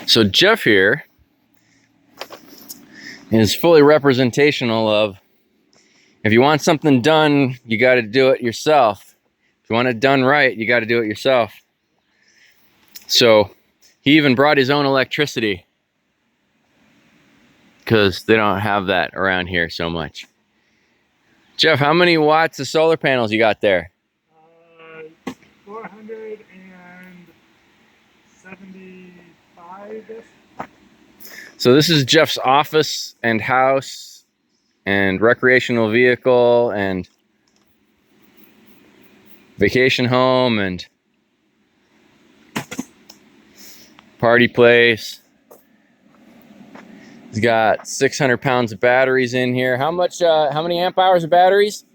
So Jeff here is fully representational of, if you want something done, you got to do it yourself. If you want it done right, you got to do it yourself. So he even brought his own electricity because they don't have that around here so much. Jeff, how many watts of solar panels you got there? 475-ish. So this is Jeff's office and house and recreational vehicle and vacation home and party place. He's got 600 pounds of batteries in here. How many amp hours of batteries?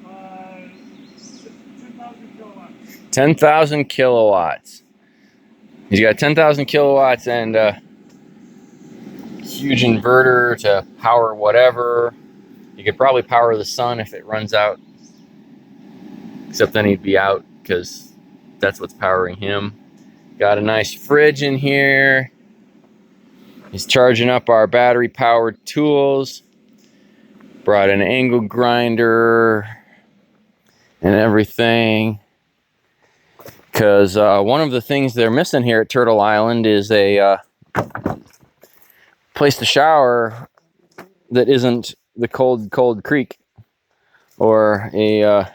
10,000 kilowatts. 10,000 kilowatts. He's got 10,000 kilowatts and a huge inverter to power whatever. You could probably power the sun if it runs out. Except then he'd be out because that's what's powering him. Got a nice fridge in here. He's charging up our battery powered tools. Brought an angle grinder and everything. Because one of the things they're missing here at Turtle Island is a place to shower that isn't the cold creek or a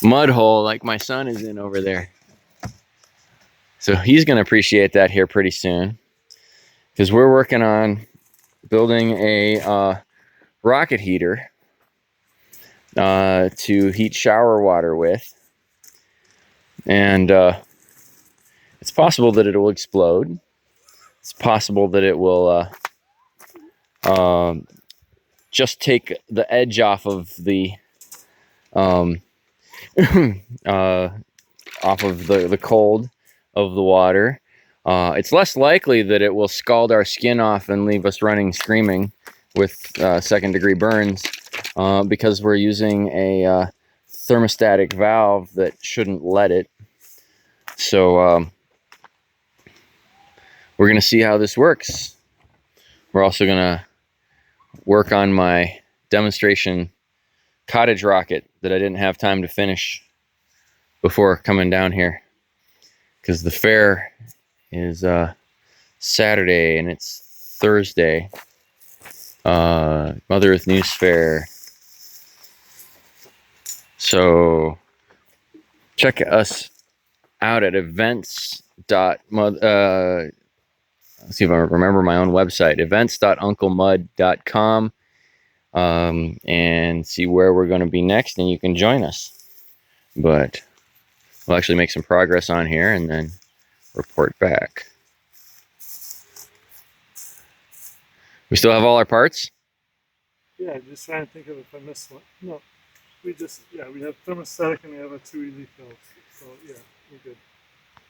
mud hole like my son is in over there. So he's going to appreciate that here pretty soon, because we're working on building a rocket heater to heat shower water with. And it's possible that it will explode. It's possible that it will just take the edge off of the off of the cold of the water. It's less likely that it will scald our skin off and leave us running screaming with second-degree burns, because we're using a thermostatic valve that shouldn't let it. So we're going to see how this works. We're also going to work on my demonstration cottage rocket that I didn't have time to finish before coming down here, because the fair is Saturday and it's Thursday. Mother Earth News Fair. So check us out at events. Let's see if I remember my own website, events.unclemud.com, and see where we're going to be next, and you can join us. But we'll actually make some progress on here and then report back. We still have all our parts? Yeah, just trying to think of if I missed one. No, we have thermostatic and we have a 2 easy fills. So yeah, we're good.